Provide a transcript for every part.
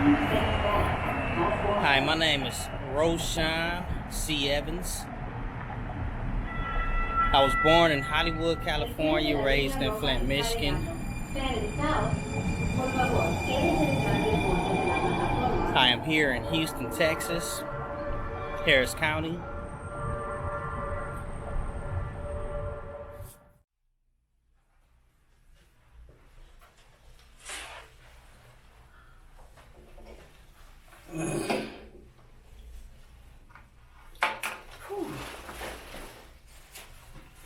Hi, my name is Roshan C. Evans. I was born in Hollywood, California, raised in Flint, Michigan. I am here in Houston, Texas, Harris County.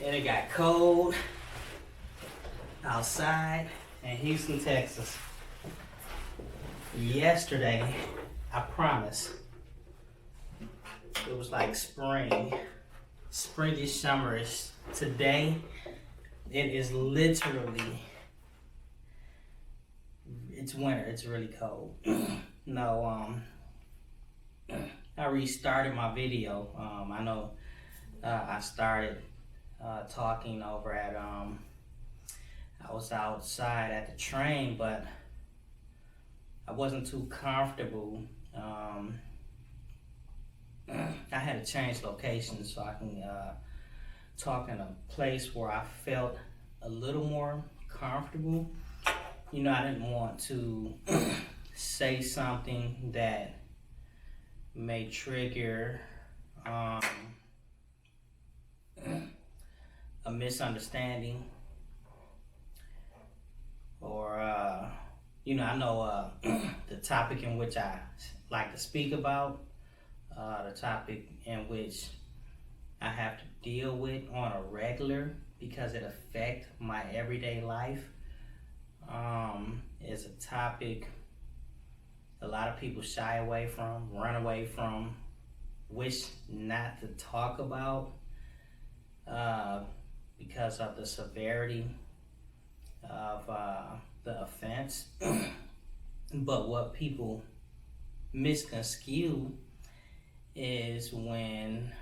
And it got cold outside in Houston, Texas. Yesterday, I promise, it was like spring, springish, summerish. Today, it is literally, it's winter. It's really cold. No, I restarted my video. I know I started talking over at I was outside at the train, but I wasn't too comfortable. I had to change locations so I can talk in a place where I felt a little more comfortable. You know, I didn't want to say something that may trigger a misunderstanding, or I know the topic in which I like to speak about, the topic in which I have to deal with on a regular because it affects my everyday life, is a topic a lot of people shy away from, run away from, wish not to talk about because of the severity of the offense. But what people misconstrue is when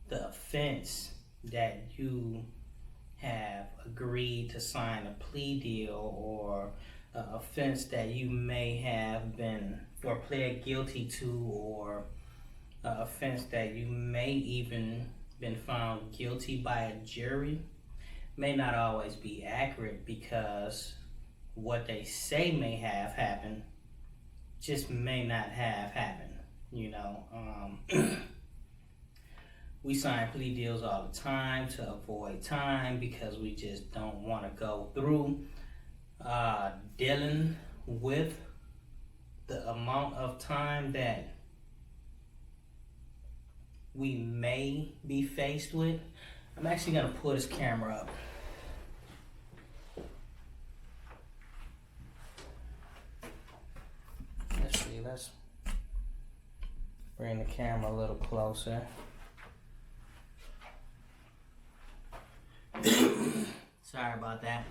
the offense that you have agreed to sign a plea deal, or offense that you may have been or pled guilty to, or offense that you may even been found guilty by a jury, may not always be accurate, because what they say may have happened just may not have happened. We sign plea deals all the time to avoid time because we just don't want to go through dealing with the amount of time that we may be faced with. I'm actually going to pull this camera up. Let's bring the camera a little closer. Sorry about that.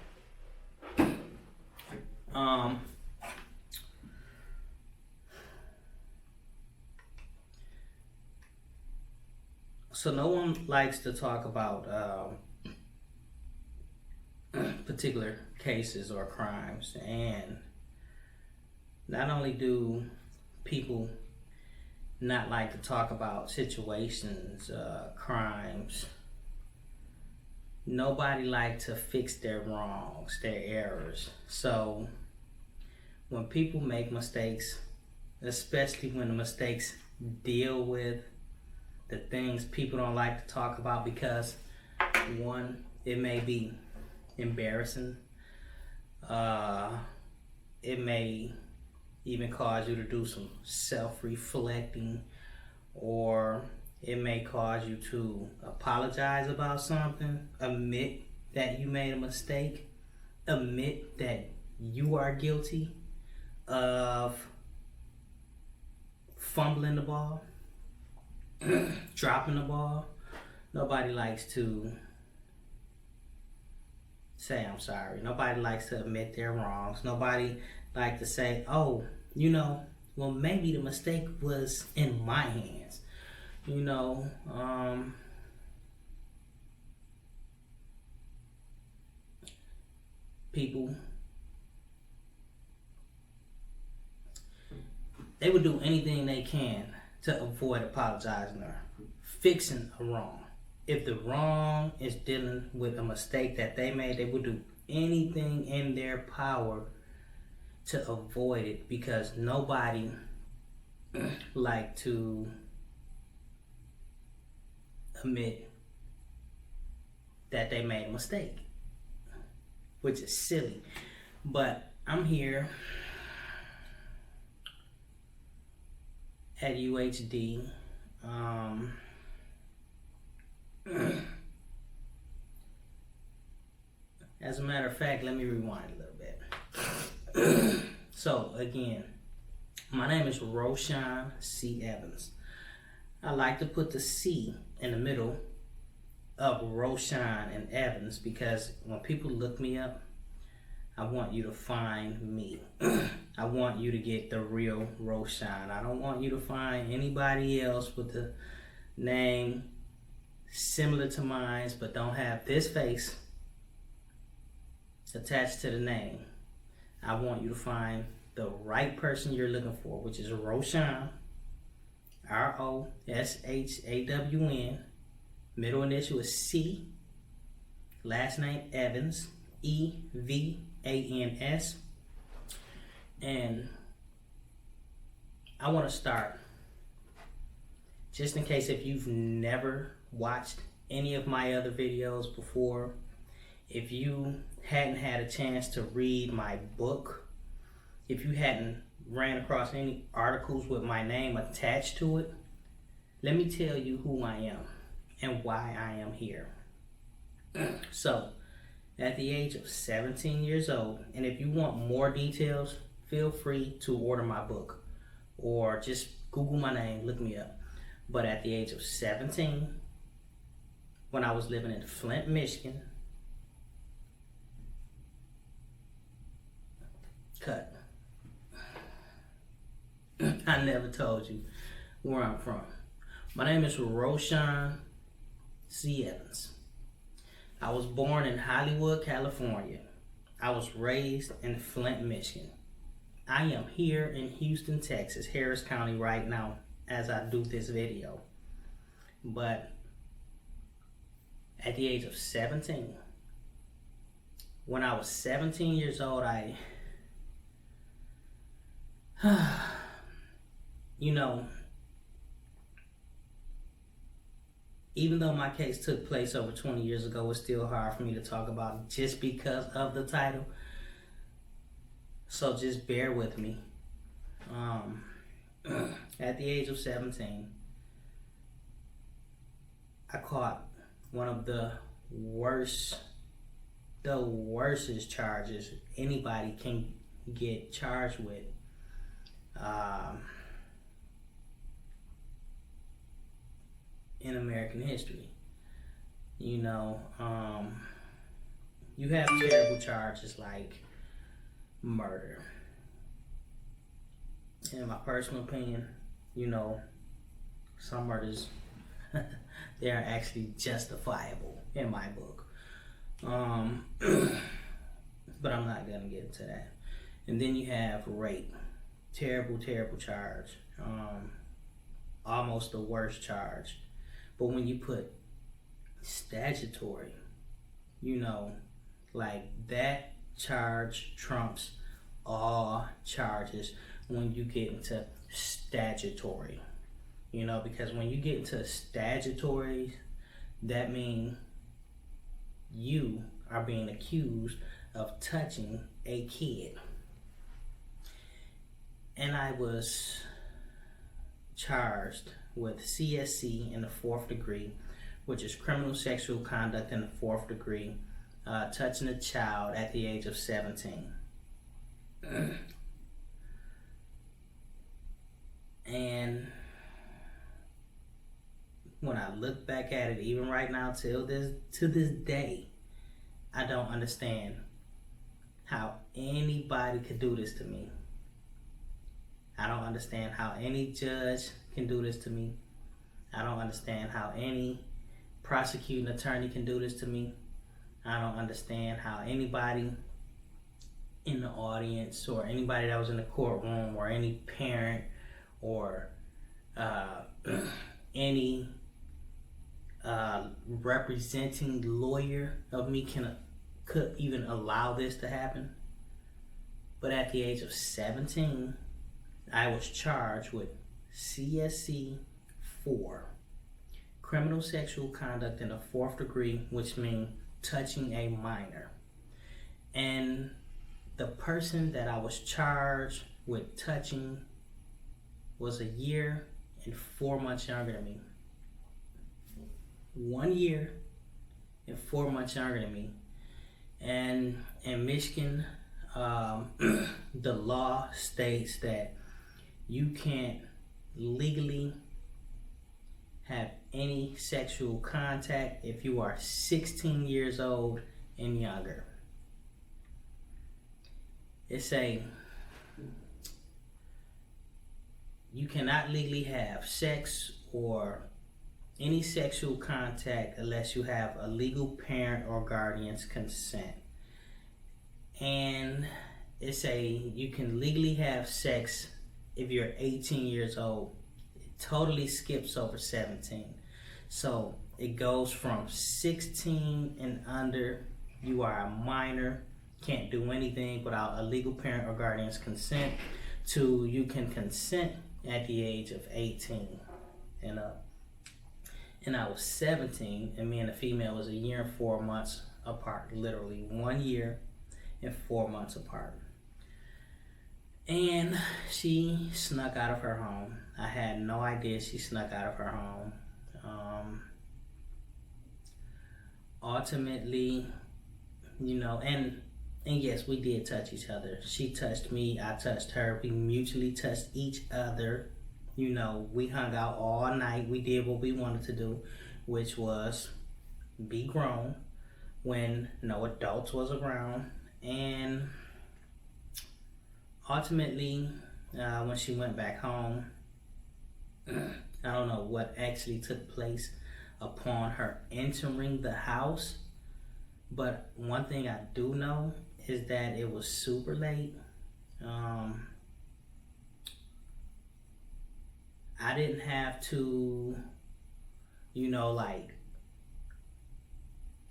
So no one likes to talk about particular cases or crimes, and not only do people not like to talk about situations, crimes, nobody likes to fix their wrongs, their errors. So when people make mistakes, especially when the mistakes deal with the things people don't like to talk about, because one, it may be embarrassing, it may even cause you to do some self-reflecting, or it may cause you to apologize about something, admit that you made a mistake, admit that you are guilty of fumbling the ball, dropping the ball. Nobody likes to say I'm sorry. Nobody likes to admit their wrongs. Nobody likes to say, oh, well, maybe the mistake was in my hands. People they would do anything they can to avoid apologizing or fixing a wrong. If the wrong is dealing with a mistake that they made, they would do anything in their power to avoid it, because nobody like to admit that they made a mistake, which is silly. But I'm here at UHD. As a matter of fact, let me rewind a little bit. So again, my name is Roshan C. Evans. I like to put the C in the middle of Roshan and Evans, because when people look me up, I want you to find me. I want you to get the real Roshan. I don't want you to find anybody else with the name similar to mine but don't have this face attached to the name. I want you to find the right person you're looking for, which is Roshan, Roshawn. Middle initial is C. Last name Evans, Evans. And I want to start, just in case if you've never watched any of my other videos before, if you hadn't had a chance to read my book, if you hadn't ran across any articles with my name attached to it, let me tell you who I am and why I am here. So, at the age of 17 years old, and if you want more details, feel free to order my book or just Google my name, look me up. But at the age of 17, when I was living in Flint, Michigan, cut. I never told you where I'm from. My name is Roshan C. Evans. I was born in Hollywood, California. I was raised in Flint, Michigan. I am here in Houston, Texas, Harris County right now as I do this video. But at the age of 17, when I was 17 years old, even though my case took place over 20 years ago, it's still hard for me to talk about just because of the title. So just bear with me. At the age of 17, I caught one of the worstest charges anybody can get charged with. In American history. You have terrible charges like murder. In my personal opinion, some murders, they are actually justifiable in my book. But I'm not gonna get into that. And then you have rape. Terrible charge. Almost the worst charge. But when you put statutory, like that charge trumps all charges when you get into statutory. Because when you get into statutory, that means you are being accused of touching a kid. And I was charged with CSC in the 4th degree, which is criminal sexual conduct in the 4th degree, touching a child at the age of 17. And when I look back at it, even right now, to this day, I don't understand how anybody could do this to me. I don't understand how any judge can do this to me. I don't understand how any prosecuting attorney can do this to me. I don't understand how anybody in the audience or anybody that was in the courtroom or any parent or uh, any representing lawyer of me could even allow this to happen. But at the age of 17, I was charged with CSC 4, criminal sexual conduct in the fourth degree, which means touching a minor. And the person that I was charged with touching was a year and 4 months younger than me. 1 year and 4 months younger than me. And in Michigan, the law states that you can't legally have any sexual contact if you are 16 years old and younger. It's you cannot legally have sex or any sexual contact unless you have a legal parent or guardian's consent. And you can legally have sex if you're 18 years old. It totally skips over 17. So it goes from 16 and under, you are a minor, can't do anything without a legal parent or guardian's consent, to you can consent at the age of 18 and up. And I was 17, and me and the female was a year and 4 months apart, literally 1 year and 4 months apart. And she snuck out of her home. I had no idea she snuck out of her home. Ultimately, and yes, we did touch each other. She touched me, I touched her. We mutually touched each other. We hung out all night. We did what we wanted to do, which was be grown when no adults was around. And ultimately, when she went back home, I don't know what actually took place upon her entering the house, but one thing I do know is that it was super late. I didn't have to,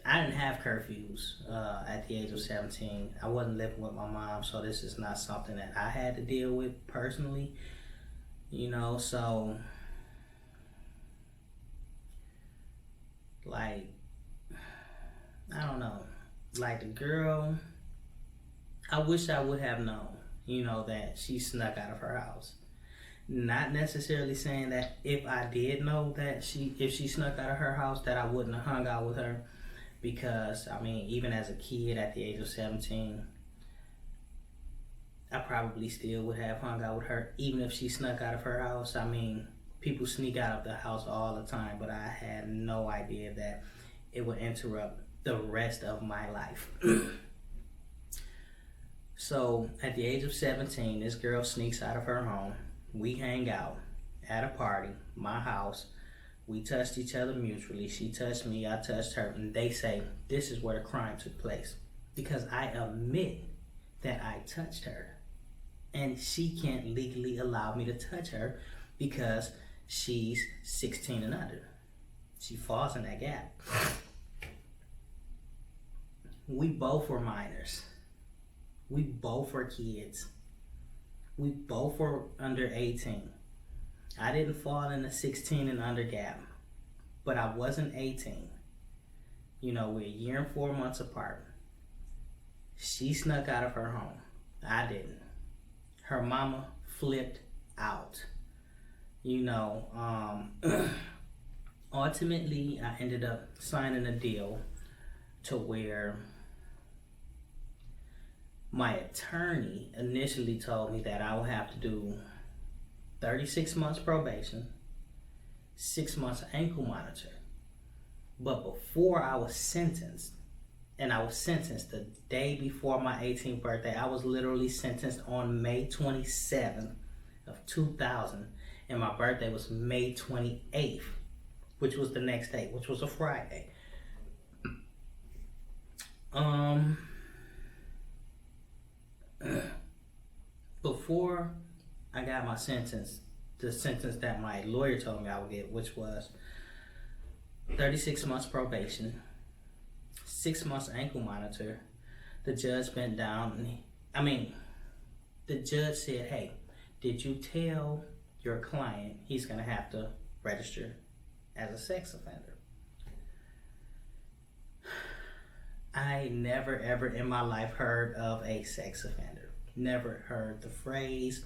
I didn't have curfews at the age of 17. I wasn't living with my mom, so this is not something that I had to deal with personally, so I don't know. The girl, I wish I would have known, that she snuck out of her house. Not necessarily saying that if I did know that if she snuck out of her house, that I wouldn't have hung out with her. Because, even as a kid at the age of 17, I probably still would have hung out with her, even if she snuck out of her house. People sneak out of the house all the time, but I had no idea that it would interrupt the rest of my life. So, at the age of 17, this girl sneaks out of her home. We hang out at a party, my house. We touched each other mutually. She touched me, I touched her. And they say, this is where the crime took place. Because I admit that I touched her. And she can't legally allow me to touch her because she's 16 and under. She falls in that gap. We both were minors. We both were kids. We both were under 18. I didn't fall in the 16 and under gap, but I wasn't 18. We're a year and 4 months apart. She snuck out of her home. I didn't. Her mama flipped out. Ultimately, I ended up signing a deal to where my attorney initially told me that I would have to do 36 months probation, 6 months ankle monitor. But before I was sentenced, and I was sentenced the day before my 18th birthday, I was literally sentenced on May 27th of 2000, and my birthday was May 28th, which was the next day, which was a Friday. Before I got my sentence, the sentence that my lawyer told me I would get, which was 36 months probation, 6 months ankle monitor. The judge bent down the judge said, hey, did you tell your client he's going to have to register as a sex offender? I never ever in my life heard of a sex offender. Never heard the phrase,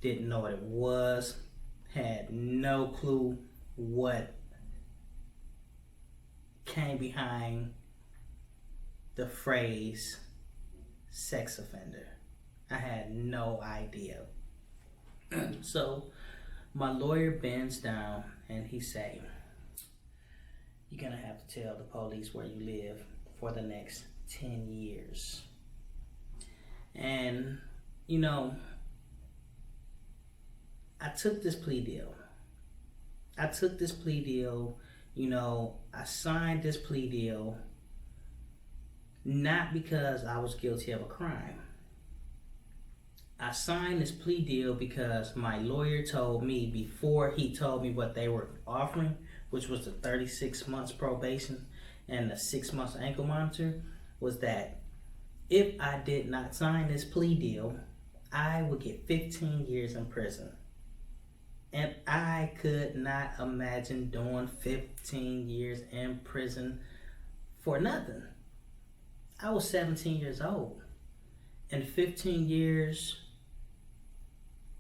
didn't know what it was, had no clue what came behind the phrase sex offender. I had no idea. So my lawyer bends down and he say, you're gonna have to tell the police where you live for the next 10 years. And I took this plea deal. I signed this plea deal not because I was guilty of a crime. I signed this plea deal because my lawyer told me, before he told me what they were offering, which was the 36 months probation and the 6 months ankle monitor, was that if I did not sign this plea deal, I would get 15 years in prison. And I could not imagine doing 15 years in prison for nothing. I was 17 years old, and 15 years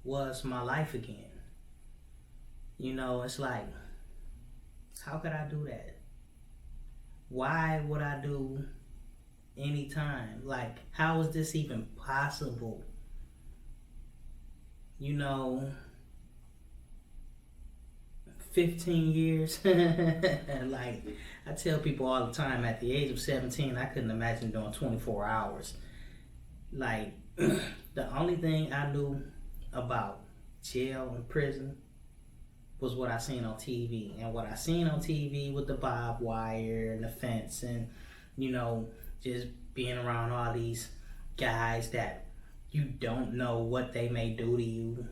was my life again. It's like, how could I do that? Why would I do any time? Like, how is this even possible? 15 years. Like, I tell people all the time, at the age of 17, I couldn't imagine doing 24 hours. Like, the only thing I knew about jail and prison was what I seen on TV. And what I seen on TV with the barbed wire and the fence and, just being around all these guys that you don't know what they may do to you.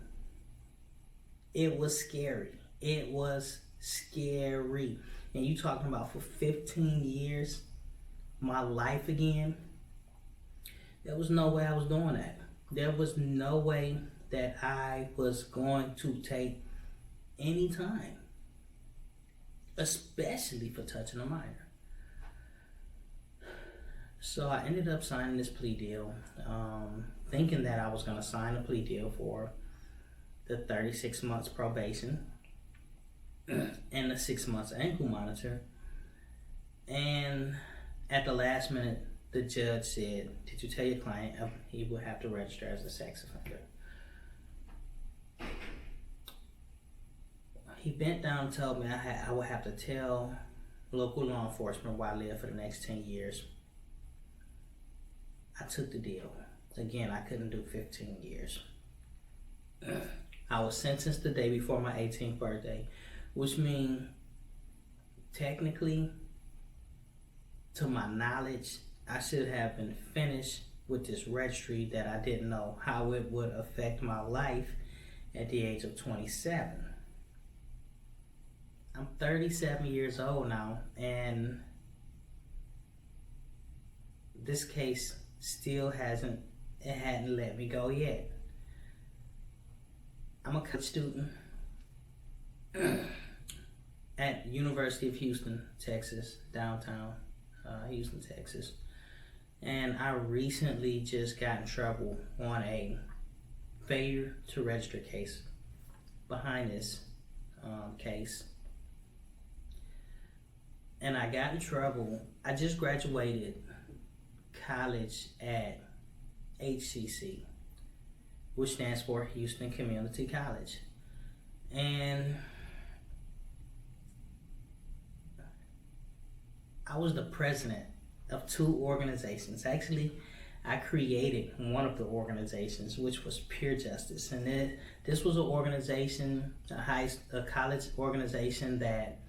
It was scary. It was scary. And you talking about for 15 years, my life again? There was no way I was doing that. There was no way that I was going to take any time, especially for touching a minor. So I ended up signing this plea deal, thinking that I was going to sign a plea deal for the 36 months probation and the 6 months ankle monitor. And at the last minute, the judge said, did you tell your client he would have to register as a sex offender? He bent down and told me I would have to tell local law enforcement where I live for the next 10 years. I took the deal. Again, I couldn't do 15 years. I was sentenced the day before my 18th birthday, which means technically, to my knowledge, I should have been finished with this registry that I didn't know how it would affect my life at the age of 27. I'm 37 years old now, and this case still hadn't let me go yet. I'm a college student at University of Houston, Texas, downtown Houston, Texas. And I recently just got in trouble on a failure to register case behind this case. And I got in trouble. I just graduated college at HCC, which stands for Houston Community College. And I was the president of 2 organizations. Actually, I created one of the organizations, which was Pure Justice. And this was an organization, a college organization that,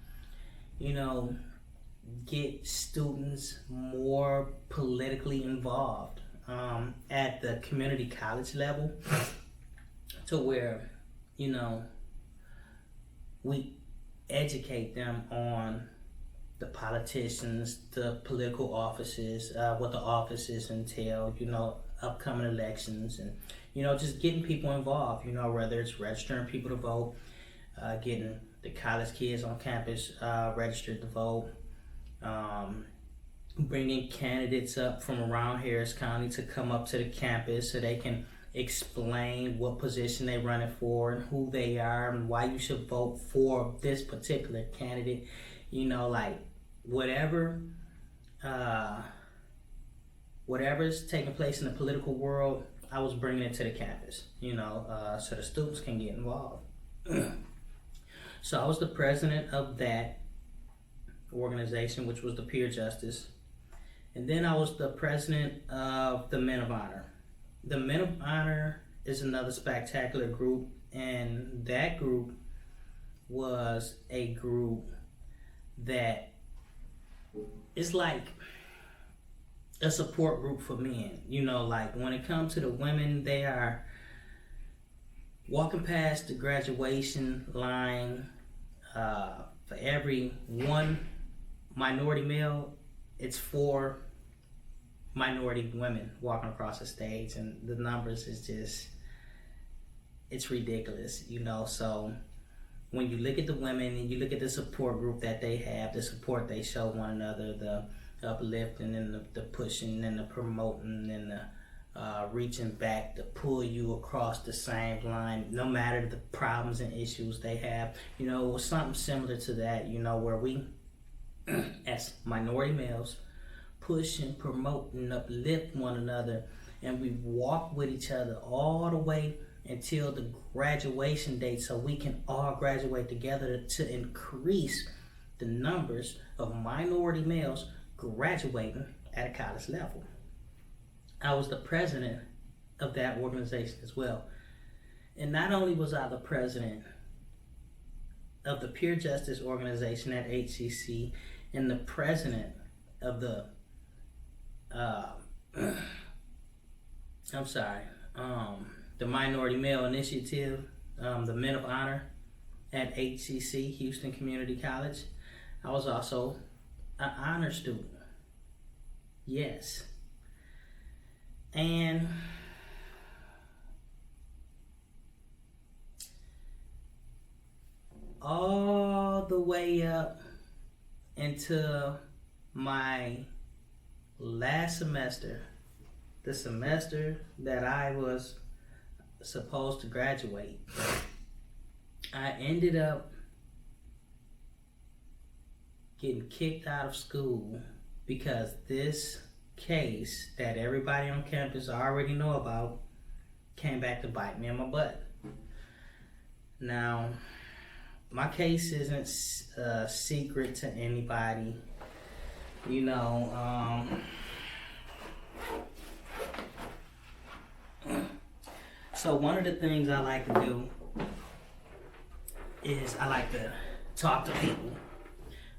get students more politically involved at the community college level, to where, we educate them on the politicians, the political offices, what the offices entail, upcoming elections, and, just getting people involved, whether it's registering people to vote, getting the college kids on campus registered to vote, bringing candidates up from around Harris County to come up to the campus so they can explain what position they're running for and who they are and why you should vote for this particular candidate. Whatever's taking place in the political world, I was bringing it to the campus, so the students can get involved. So I was the president of that organization, which was the Peer Justice. And then I was the president of the Men of Honor. The Men of Honor is another spectacular group, and that group was a group that is like a support group for men. When it comes to the women, they are walking past the graduation line. For every one minority male, it's 4 minority women walking across the stage, and the numbers is just, it's ridiculous, so when you look at the women and you look at the support group that they have, the support they show one another, the uplifting and the pushing and the promoting and the reaching back to pull you across the same line, no matter the problems and issues they have, it was something similar to that, where we as minority males push and promote and uplift one another, and we walk with each other all the way until the graduation date, so we can all graduate together to increase the numbers of minority males graduating at a college level. I was the president of that organization as well. And not only was I the president of the Peer Justice organization at HCC and the president of the the Minority Male Initiative, the Men of Honor at HCC, Houston Community College, I was also an honor student. Yes. And all the way up into my last semester, the semester that I was supposed to graduate, I ended up getting kicked out of school because this case that everybody on campus already know about came back to bite me in my butt. Now, my case isn't secret to anybody, So one of the things I like to do is I like to talk to people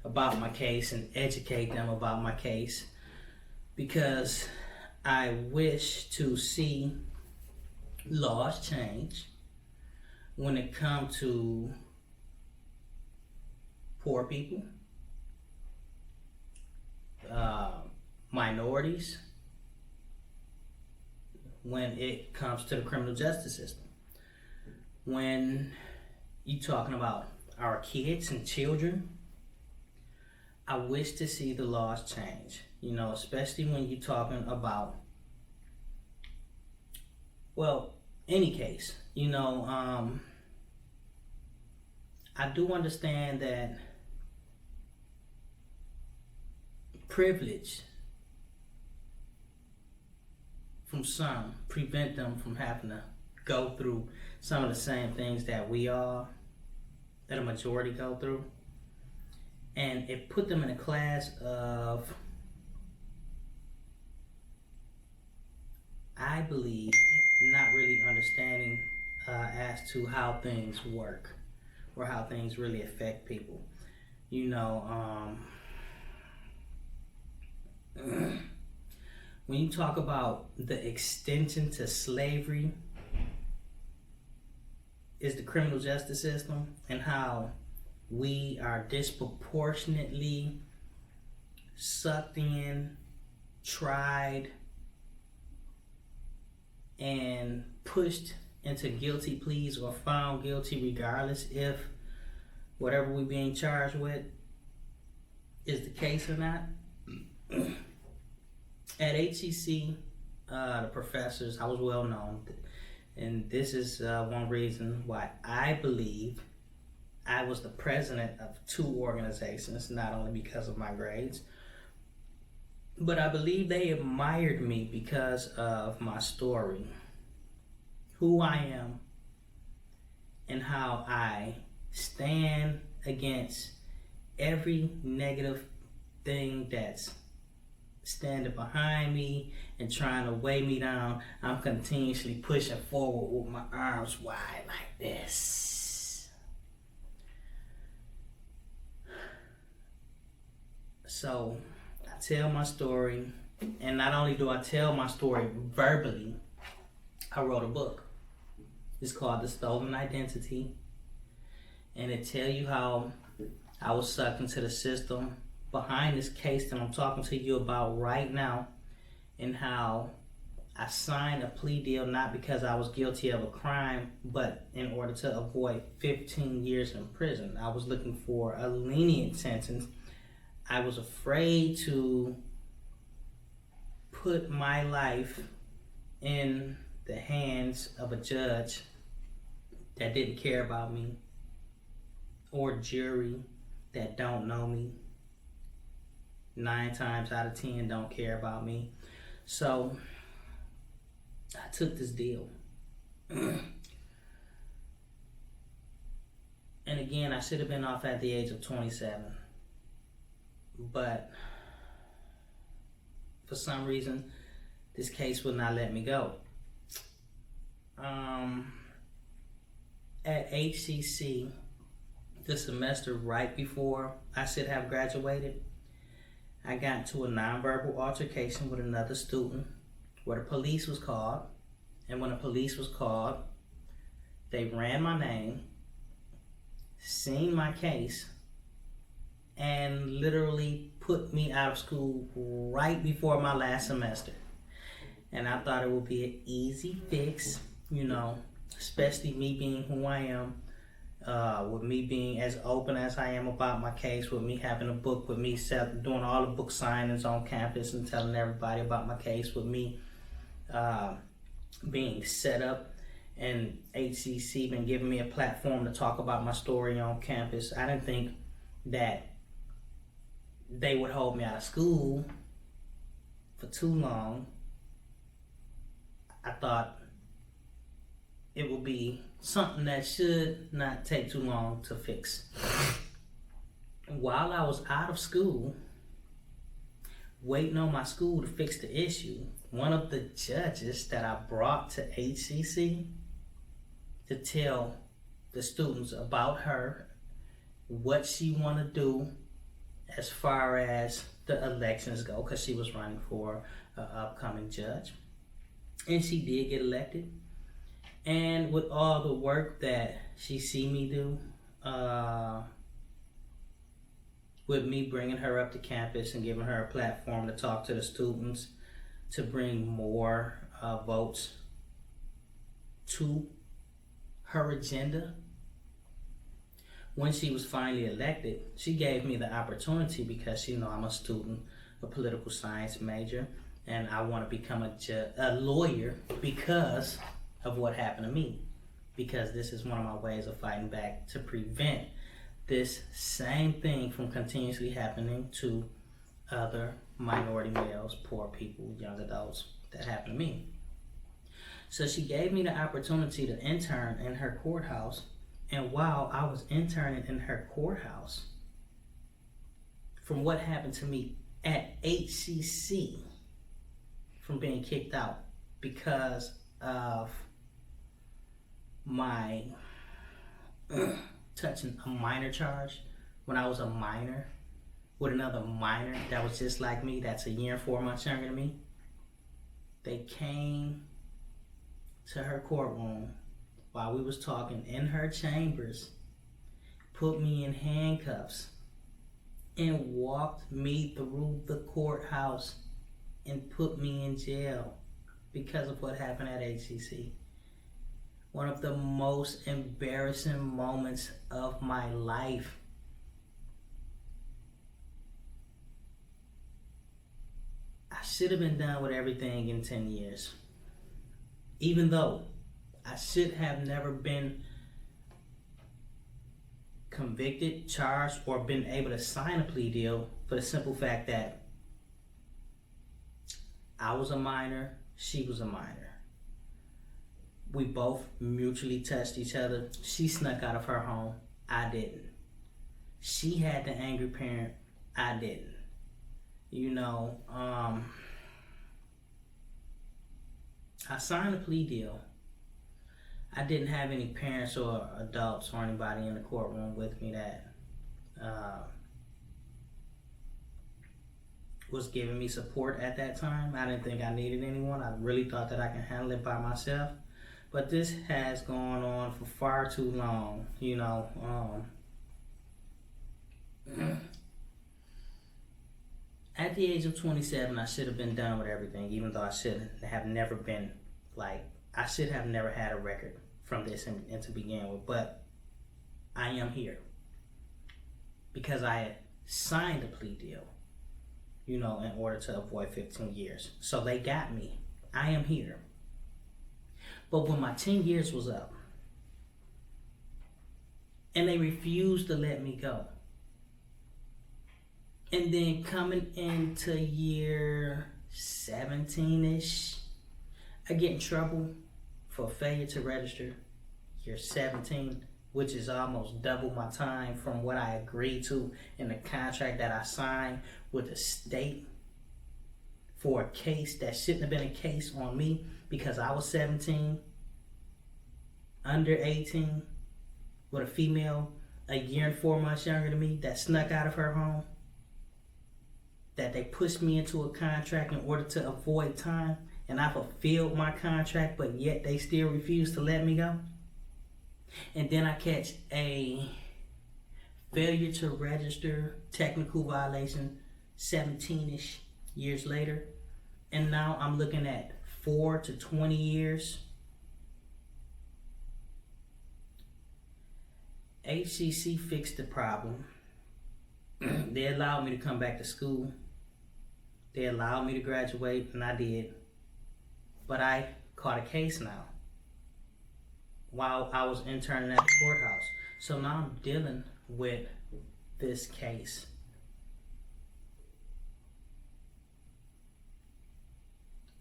about my case and educate them about my case, because I wish to see laws change when it comes to poor people, minorities, when it comes to the criminal justice system. When you're talking about our kids and children, I wish to see the laws change, especially when you're talking about, any case, I do understand that privilege from some prevent them from having to go through some of the same things that a majority go through. And it put them in a class of, I believe, not really understanding as to how things work or how things really affect people. When you talk about the extension to slavery is the criminal justice system, and how we are disproportionately sucked in, tried, and pushed into guilty pleas or found guilty regardless if whatever we're being charged with is the case or not. At HCC, the professors, I was well known, and this is one reason why I believe I was the president of 2 organizations, not only because of my grades, but I believe they admired me because of my story, who I am, and how I stand against every negative thing that's standing behind me and trying to weigh me down. I'm continuously pushing forward with my arms wide like this. So I tell my story, and not only do I tell my story verbally, I wrote a book. It's called The Stolen Identity, and it tell you how I was sucked into the system behind this case that I'm talking to you about right now, and how I signed a plea deal not because I was guilty of a crime, but in order to avoid 15 years in prison. I was looking for a lenient sentence. I was afraid to put my life in the hands of a judge that didn't care about me, or jury that don't know me. 9 times out of 10 don't care about me. So I took this deal. And again, I should have been off at the age of 27. But for some reason, this case would not let me go. At HCC, the semester right before I should have graduated, I got into a nonverbal altercation with another student where the police was called. And when the police was called, they ran my name, seen my case, and literally put me out of school right before my last semester. And I thought it would be an easy fix, especially me being who I am, with me being as open as I am about my case, with me having a book, with me doing all the book signings on campus and telling everybody about my case, with me being set up and HCC been giving me a platform to talk about my story on campus. I didn't think that they would hold me out of school for too long. I thought it would be something that should not take too long to fix. While I was out of school, waiting on my school to fix the issue, one of the judges that I brought to HCC to tell the students about her, what she want to do as far as the elections go, because she was running for an upcoming judge. And she did get elected. And with all the work that she see me do, with me bringing her up to campus and giving her a platform to talk to the students, to bring more votes to her agenda, when she was finally elected, she gave me the opportunity, because she know I'm a student, a political science major, and I want to become a lawyer because of what happened to me, because this is one of my ways of fighting back to prevent this same thing from continuously happening to other minority males, poor people, young adults, that happened to me. So she gave me the opportunity to intern in her courthouse, and while I was interning in her courthouse, from what happened to me at HCC, from being kicked out because of my touching a minor charge when I was a minor with another minor that was just like me, that's a year and 4 months younger than me. They came to her courtroom while we was talking in her chambers, put me in handcuffs and walked me through the courthouse and put me in jail because of what happened at HCC. One of the most embarrassing moments of my life. I should have been done with everything in 10 years. Even though I should have never been convicted, charged, or been able to sign a plea deal for the simple fact that I was a minor, she was a minor. We both mutually touched each other. She snuck out of her home, I didn't. She had the angry parent, I didn't. I signed a plea deal. I didn't have any parents or adults or anybody in the courtroom with me that was giving me support at that time. I didn't think I needed anyone. I really thought that I can handle it by myself. But this has gone on for far too long, At the age of 27, I should have been done with everything, even though I should have never been, I should have never had a record from this and to begin with. But I am here because I had signed a plea deal, in order to avoid 15 years. So they got me. I am here. But when my 10 years was up, and they refused to let me go, and then coming into year 17-ish, I get in trouble for failure to register. Year 17, which is almost double my time from what I agreed to in the contract that I signed with the state for a case that shouldn't have been a case on me because I was 17, under 18, with a female a year and 4 months younger than me that snuck out of her home. That they pushed me into a contract in order to avoid time, and I fulfilled my contract, but yet they still refused to let me go. And then I catch a failure to register technical violation 17-ish years later, and now I'm looking at 4 to 20 years. HCC fixed the problem. They allowed me to come back to school. They allowed me to graduate, and I did. But I caught a case now while I was interning at the courthouse. So now I'm dealing with this case.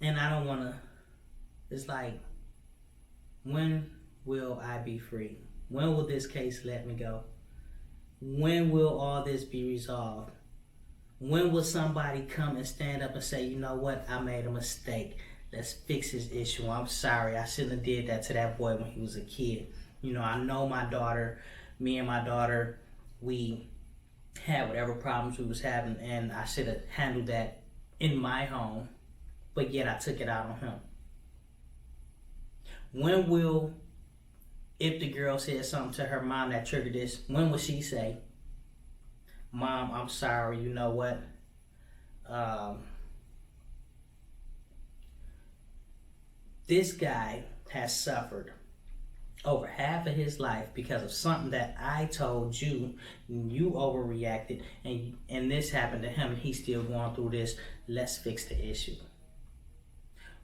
And I don't want to, it's like, when will I be free? When will this case let me go? When will all this be resolved? When will somebody come and stand up and say, you know what, I made a mistake. Let's fix his issue. I'm sorry, I shouldn't have did that to that boy when he was a kid. I know me and my daughter, we had whatever problems we was having, and I should have handled that in my home, but yet I took it out on him. When will, if the girl said something to her mom that triggered this, when will she say, Mom, I'm sorry, you know what? This guy has suffered over half of his life because of something that I told you, and you overreacted, and this happened to him, and he's still going through this. Let's fix the issue.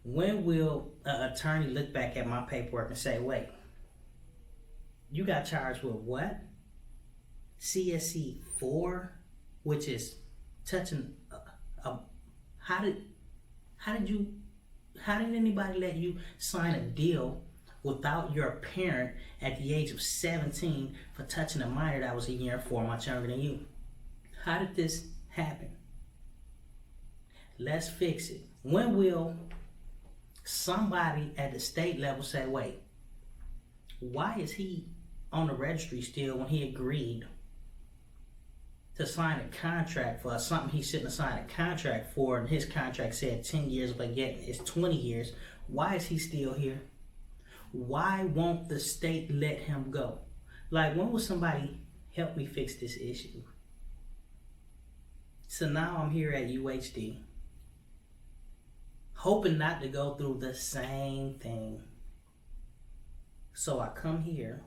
When will an attorney look back at my paperwork and say, wait, you got charged with what? CSC 4, which is touching. How did anybody let you sign a deal without your parent at the age of 17 for touching a minor that was a year and 4 months younger than you? How did this happen? Let's fix it. When will somebody at the state level say, wait, why is he on the registry still when he agreed to sign a contract for something he shouldn't have signed a contract for, and his contract said 10 years, but yet it's 20 years. Why is he still here? Why won't the state let him go? Like, when will somebody help me fix this issue. So now I'm here at UHD, hoping not to go through the same thing. So I come here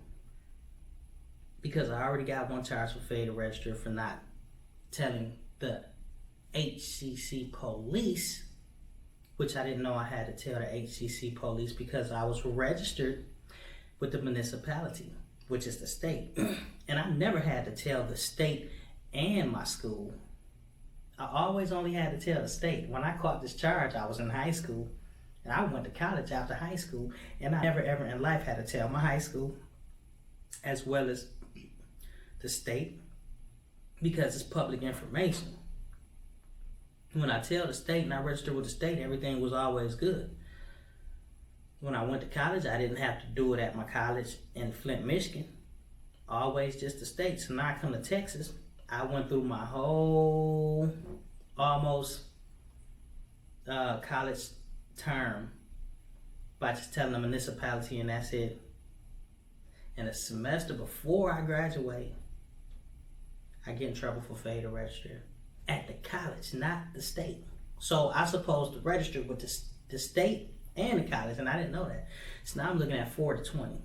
because I already got one charge for failure to register for not telling the HCC police, which I didn't know I had to tell the HCC police because I was registered with the municipality, which is the state. And I never had to tell the state and my school. I always only had to tell the state. When I caught this charge, I was in high school, and I went to college after high school, and I never ever in life had to tell my high school as well as the state because it's public information. When I tell the state and I register with the state, everything was always good. When I went to college, I didn't have to do it at my college in Flint, Michigan. Always just the state. So now I come to Texas. I went through my whole almost college term by just telling the municipality, and that's it. And a semester before I graduate, I get in trouble for failure to register at the college, not the state. So I'm supposed to register with the state and the college, and I didn't know that. So now I'm looking at 4 to 20.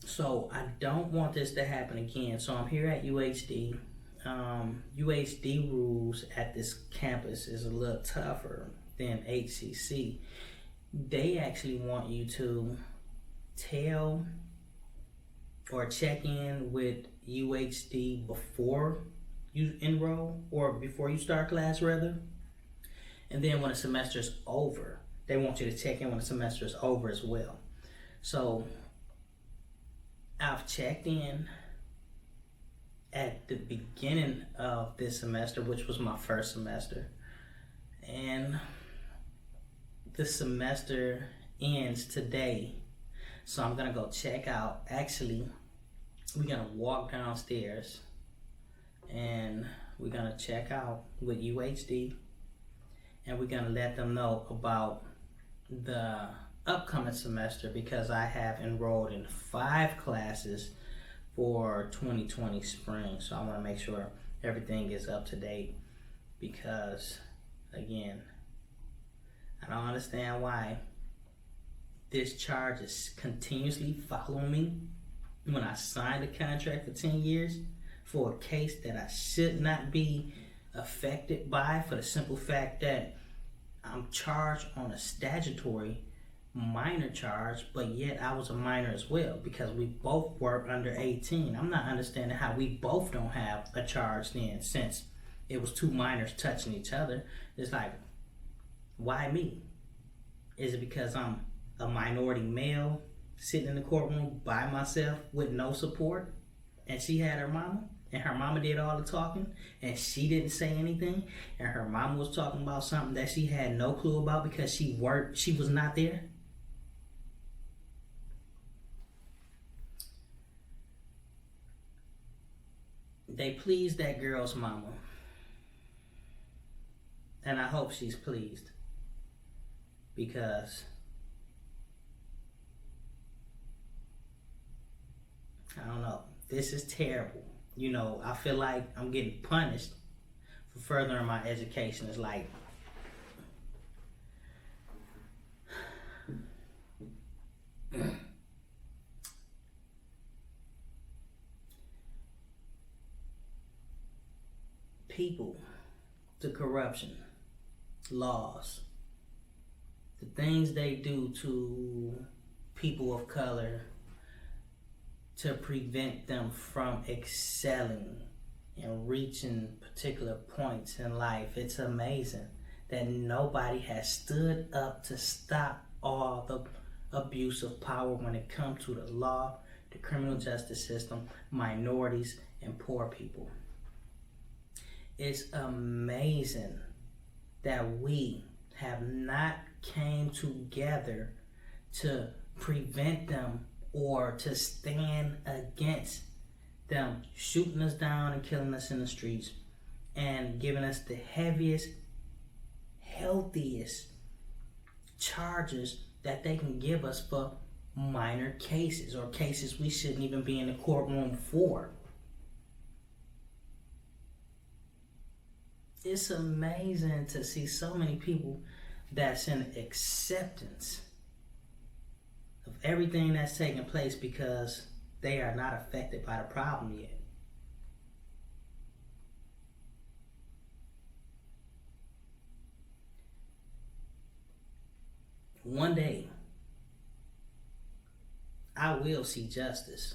So I don't want this to happen again. So I'm here at UHD. UHD rules at this campus is a little tougher than HCC. They actually want you to tell or check in with UHD before you enroll, or before you start class rather. And then when the semester is over, they want you to check in when the semester is over as well. So I've checked in at the beginning of this semester, which was my first semester, and the semester ends today. So I'm gonna go check out. Actually, we're gonna walk downstairs and we're gonna check out with UHD, and we're gonna let them know about the upcoming semester because I have enrolled in 5 classes for 2020 spring. So I want to make sure everything is up to date because, again, I don't understand why this charge is continuously following me when I signed a contract for 10 years for a case that I should not be affected by, for the simple fact that I'm charged on a statutory minor charge, but yet I was a minor as well because we both were under 18. I'm not understanding how we both don't have a charge then, since it was 2 minors touching each other. It's like, why me? Is it because I'm a minority male sitting in the courtroom by myself with no support, and she had her mama, and her mama did all the talking, and she didn't say anything, and her mama was talking about something that she had no clue about because she was not there? They pleased that girl's mama, and I hope she's pleased because I don't know, this is terrible. You know, I feel like I'm getting punished for furthering my education. It's like, people, the corruption, laws, the things they do to people of color to prevent them from excelling and reaching particular points in life. It's amazing that nobody has stood up to stop all the abuse of power when it comes to the law, the criminal justice system, minorities, and poor people. It's amazing that we have not came together to prevent them or to stand against them shooting us down and killing us in the streets and giving us the heaviest, healthiest charges that they can give us for minor cases or cases we shouldn't even be in the courtroom for. It's amazing to see so many people that's in acceptance of everything that's taking place because they are not affected by the problem yet. One day, I will see justice.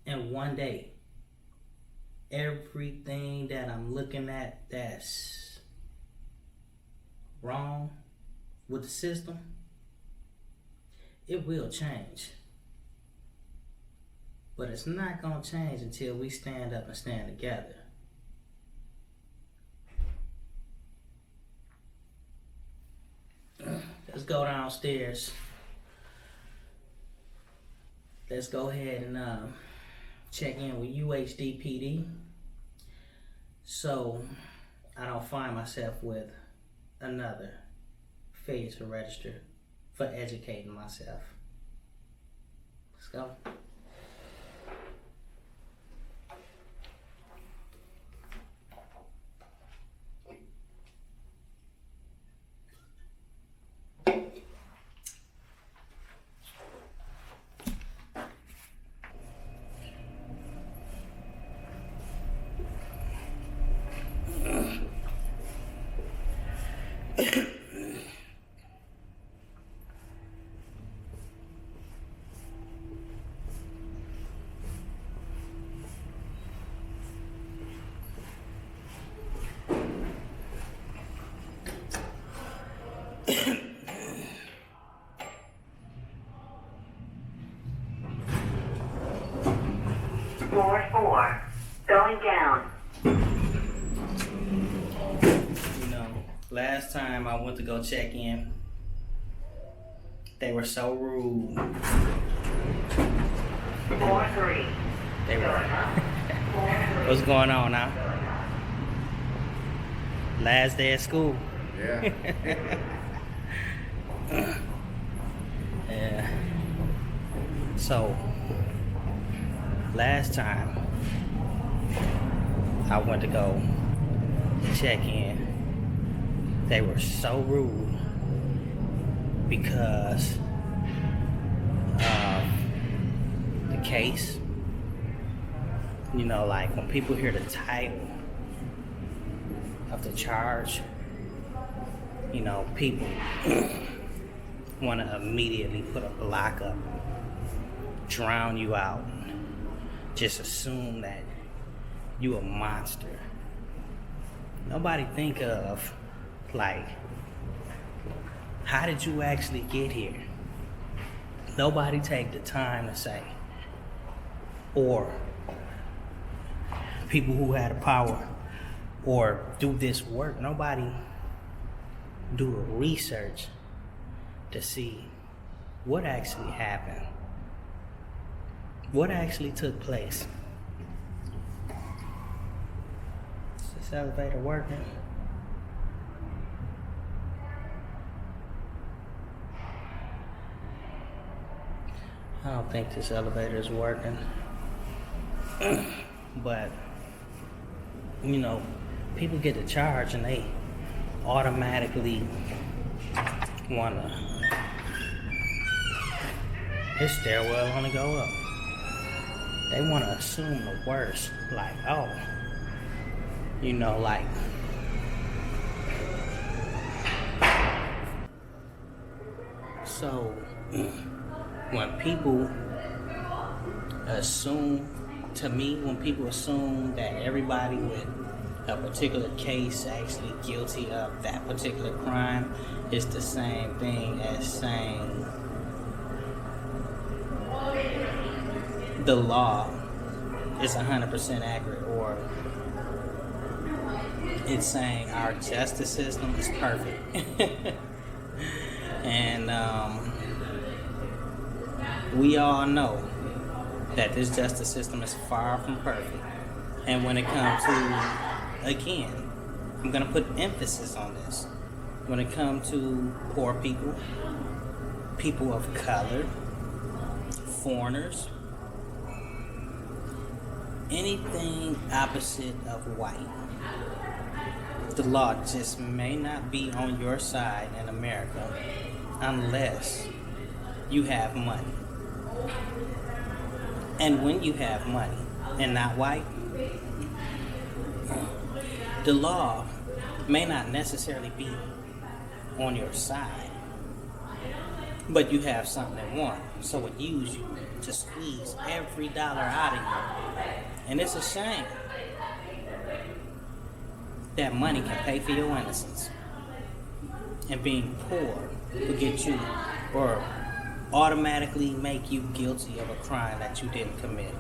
And one day, everything that I'm looking at that's wrong with the system, it will change. But it's not going to change until we stand up and stand together. Let's go downstairs. Let's go ahead and check in with UHDPD so I don't find myself with another failure to register for educating myself. Let's go. Floor 4, going down. You know, last time I went to go check in, they were so rude. Floor 3. They were. What's going on now? Last day of school. Yeah. Yeah. So, last time I went to go check in, they were so rude because of the case. You know, like when people hear the title of the charge, you know, people want to immediately put a block up, drown you out, just assume that you a monster. Nobody think of, like, how did you actually get here? Nobody take the time to say, or people who had the power, or do this work. Nobody do the research to see what actually happened, what actually took place. Is this elevator working? I don't think this elevator is working. But, you know, people get the charge and they automatically want to, this stairwell only go up. They want to assume the worst. Like, oh, you know, like, so when people assume, to me, when people assume that everybody with a particular case actually guilty of that particular crime, it's the same thing as saying the law is 100% accurate, or it's saying our justice system is perfect. And we all know that this justice system is far from perfect. And when it comes to, again, I'm going to put emphasis on this. When it comes to poor people, people of color, foreigners, anything opposite of white. The law just may not be on your side in America unless you have money. And when you have money and not white, the law may not necessarily be on your side, but you have something that won. So it used you to squeeze every dollar out of you. And it's a shame that money can pay for your innocence. And being poor will get you or automatically make you guilty of a crime that you didn't commit.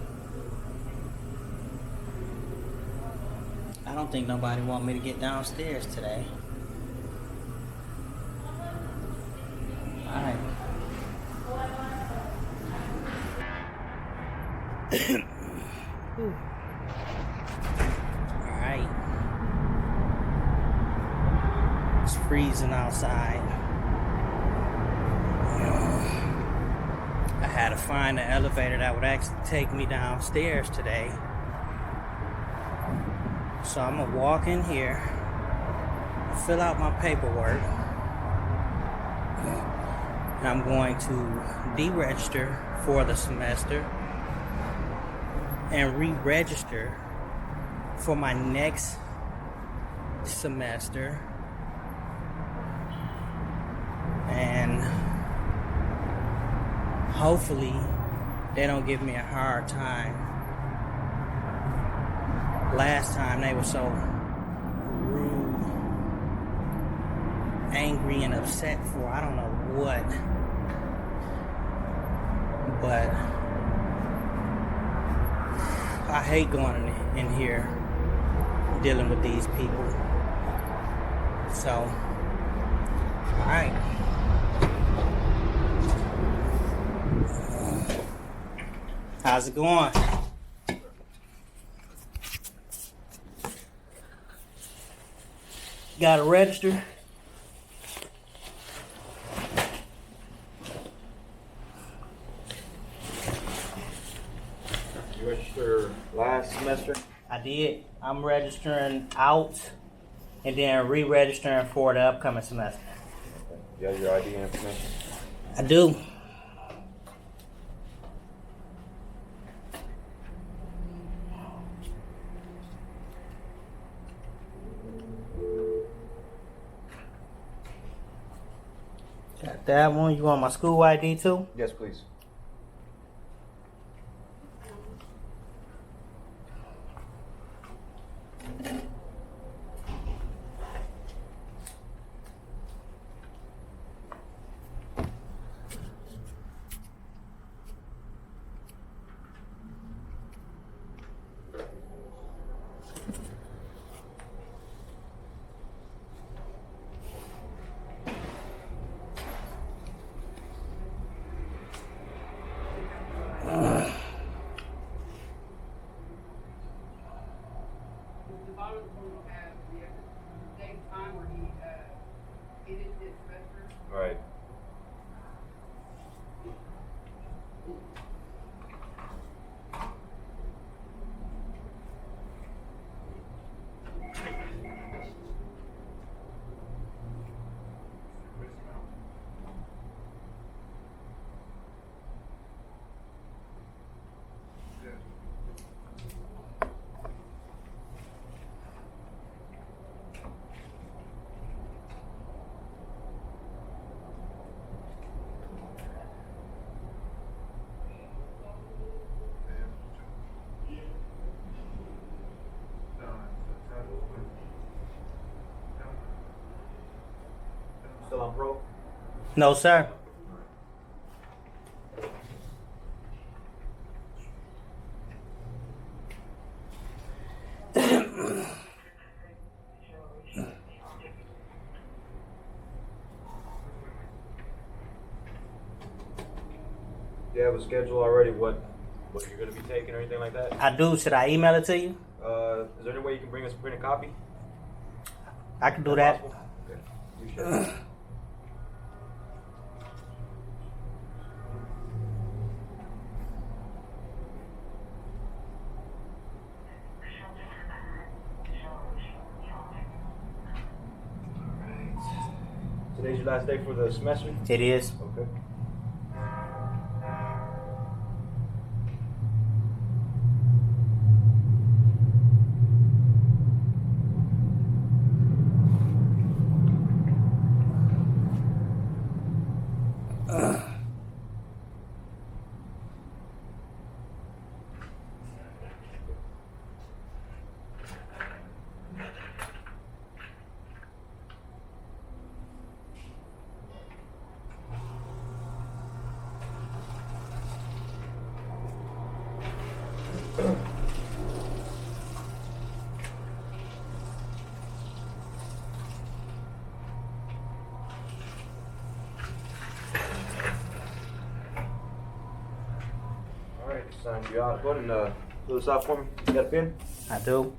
I don't think nobody want me to get downstairs today. Alright. Alright. It's freezing outside. I had to find an elevator that would actually take me downstairs today. So I'm gonna walk in here, fill out my paperwork, and I'm going to deregister for the semester and re-register for my next semester. And hopefully they don't give me a hard time. Last time they were so rude, angry, and upset for I don't know what. But I hate going in here dealing with these people. So, alright. How's it going? Got to register. You registered last semester? I did. I'm registering out and then re-registering for the upcoming semester. You have your ID information? I do. Got that one. You want my school ID too? Yes, please. Right. Still on pro? No, sir. Do you have a schedule already? What you're going to be taking or anything like that? I do. Should I email it to you? Is there any way you can bring us a printed copy? I can do that. Possible? Okay. You should. Today's your last day for the semester? It is. Okay. Alright, sign you out. Go ahead and fill this out for me. You got a pen? I do.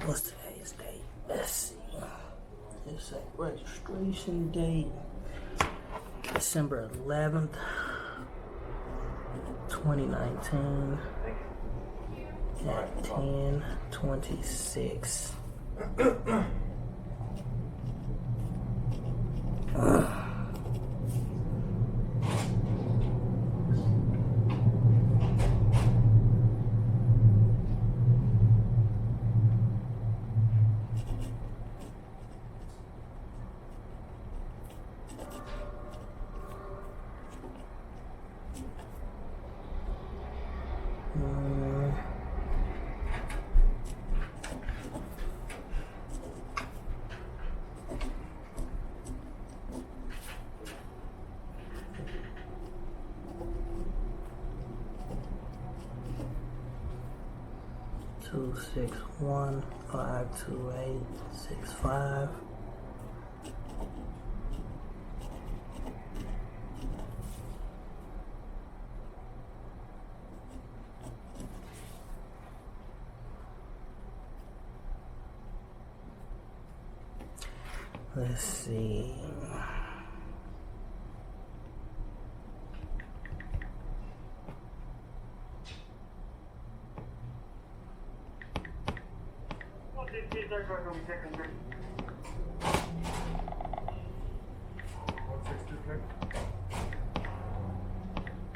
What's today's date? Let's see. It's a registration date. December 11th, 2019 at 10:26. Two 6 1 5 2 8 6 5. Let's see.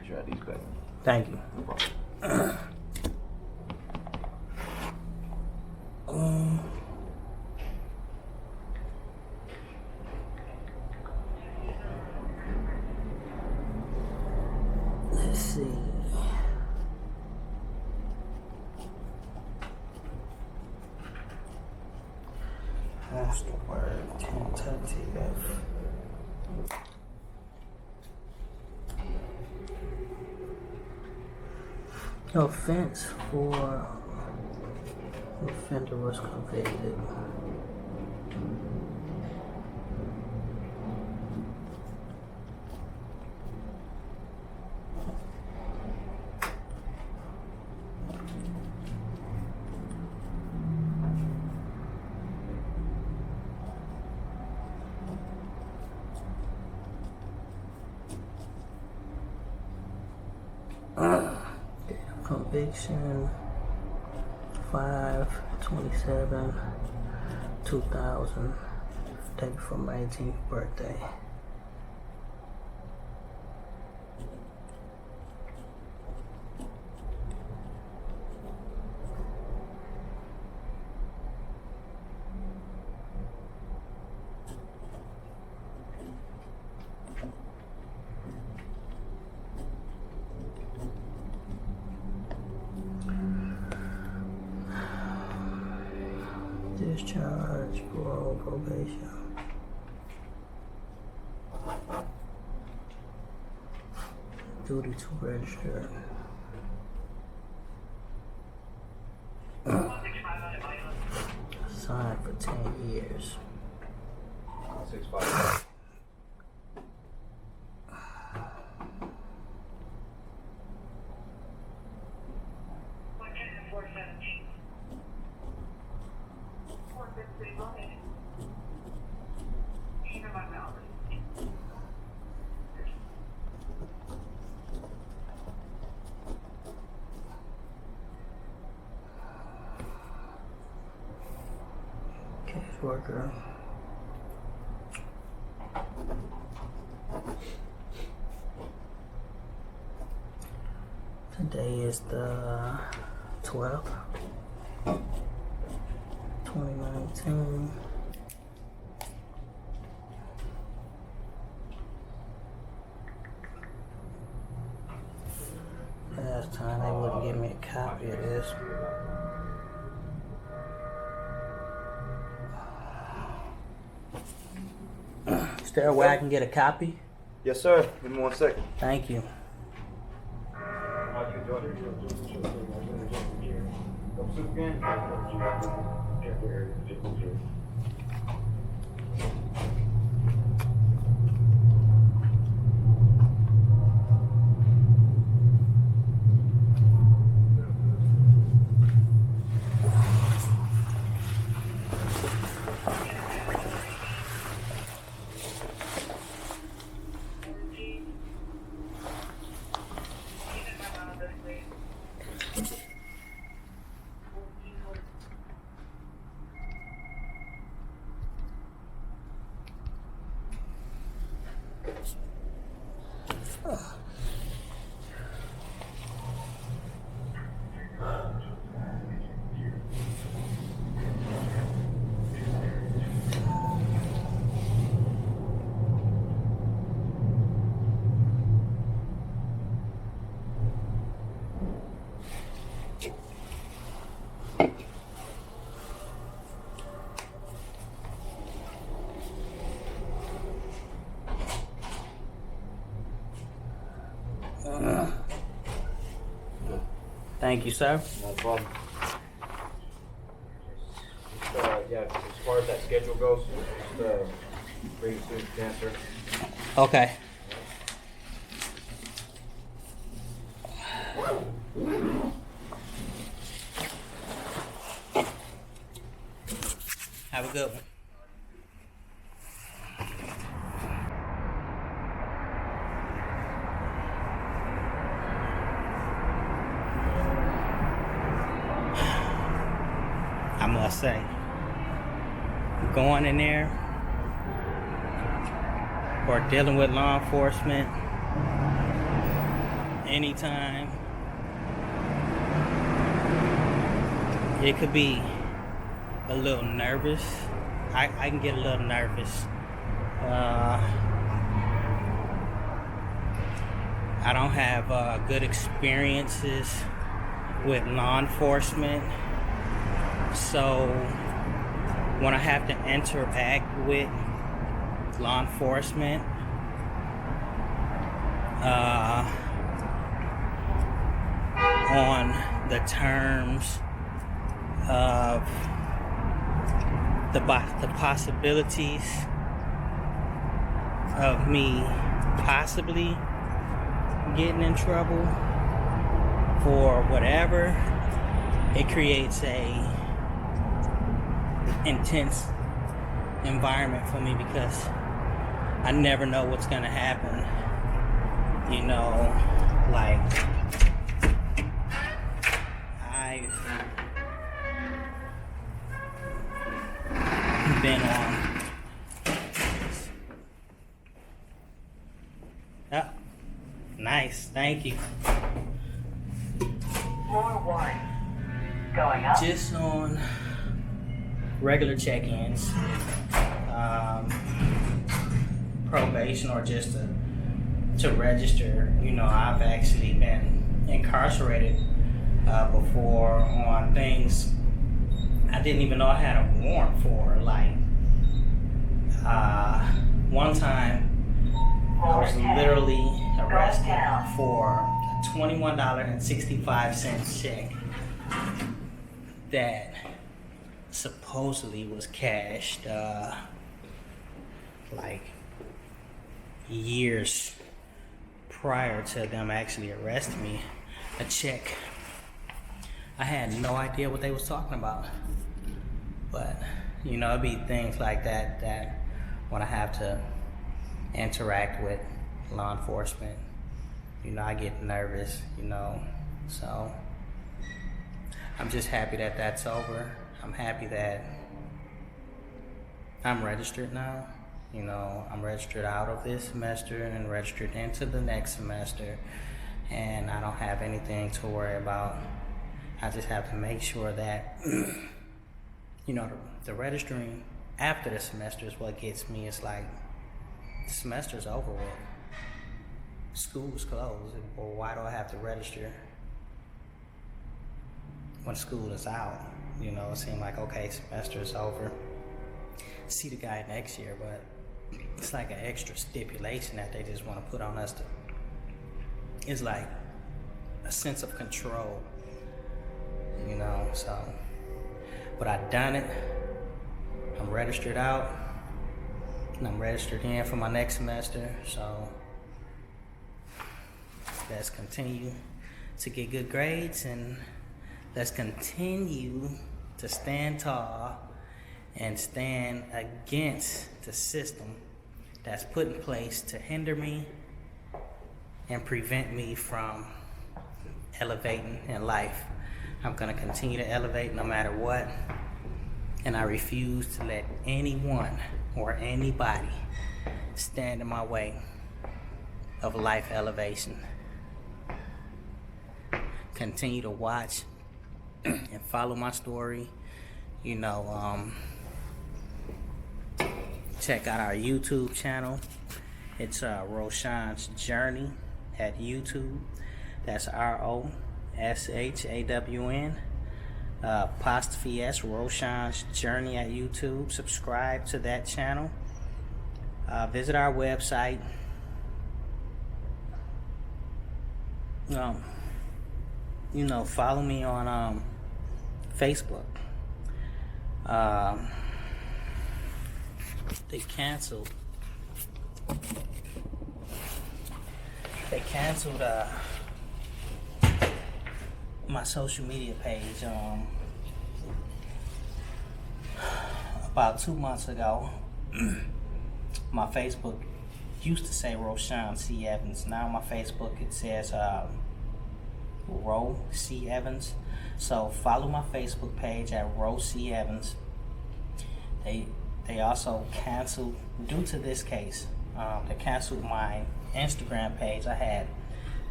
Your ID's back. Thank you. No problem. Let's see. That's the word. Tentative. Offense for offender was convicted. Conviction 5/27/2000, day before my 18th birthday. Discharge, parole, probation. Duty to register. Signed for 10 years. 6-5. Caseworker. Today is the 12th, 2019. Last time they wouldn't give me a copy of this. Is there a way I can get a copy? Yes, sir. Give me 1 second. Thank you. How you doing? Go soup again? Thank you, sir. No problem. Yeah, as far as that schedule goes, just bring it to the answer. Okay. Have a good one. I must say, going in there or dealing with law enforcement anytime, it could be a little nervous. I can get a little nervous. I don't have good experiences with law enforcement. So when I have to interact with law enforcement, on the terms of the possibilities of me possibly getting in trouble for whatever, it creates a intense environment for me because I never know what's gonna happen. You know, like I've been on. Oh, nice, thank you. Floor 1. Going up. Just on regular check-ins, probation, or just to register. You know, I've actually been incarcerated before on things I didn't even know I had a warrant for. Like one time I was literally arrested for a $21.65 check that supposedly was cashed like years prior to them actually arresting me. A check. I had no idea what they was talking about, but You know, it'd be things like that when I have to interact with law enforcement, you know, I get nervous, you know. So I'm just happy that that's over. I'm happy that I'm registered now. You know, I'm registered out of this semester and registered into the next semester, and I don't have anything to worry about. I just have to make sure that, you know, the registering after the semester is what gets me. It's like, the semester's over with. School's closed. Well, why do I have to register when school is out? You know, it seemed like, okay, semester is over. See the guy next year, but it's like an extra stipulation that they just want to put on us. It's like a sense of control, you know. So, but I done it. I'm registered out, and I'm registered in for my next semester. So let's continue to get good grades, and let's continue to stand tall and stand against the system that's put in place to hinder me and prevent me from elevating in life. I'm gonna continue to elevate no matter what, and I refuse to let anyone or anybody stand in my way of life elevation. Continue to watch and follow my story. You know, check out our YouTube channel. It's Roshan's Journey at YouTube. That's ROSHAWN apostrophe S, Roshan's Journey at YouTube. Subscribe to that channel. Visit our website. You know, follow me on Facebook. They canceled my social media page about 2 months ago. My Facebook used to say Roshan C. Evans. Now my Facebook, it says Ro C. Evans. So follow my Facebook page at Ro C. Evans. They also canceled, due to this case, they canceled my Instagram page. I had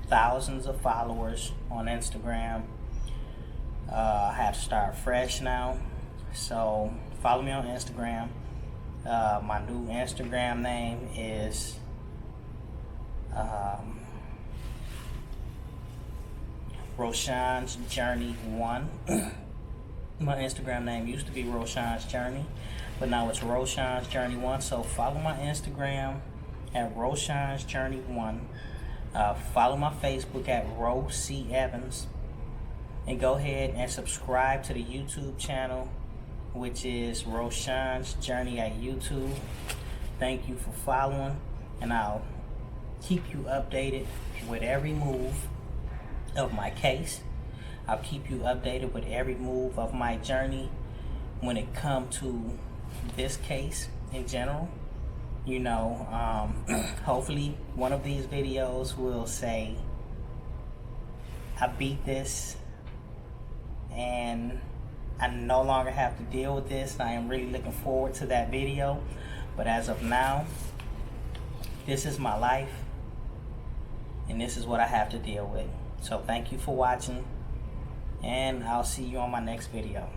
thousands of followers on Instagram. I have to start fresh now. So follow me on Instagram. My new Instagram name is Roshan's Journey 1. My Instagram name used to be Roshan's Journey, but now it's Roshan's Journey 1. So follow my Instagram at Roshan's Journey 1. Follow my Facebook at Ro C. Evans. And go ahead and subscribe to the YouTube channel, which is Roshan's Journey at YouTube. Thank you for following, and I'll keep you updated with every move of my case. I'll keep you updated with every move of my journey when it comes to this case in general. You know, hopefully one of these videos will say I beat this and I no longer have to deal with this. I am really looking forward to that video. But as of now, this is my life, and this is what I have to deal with. So thank you for watching, and I'll see you on my next video.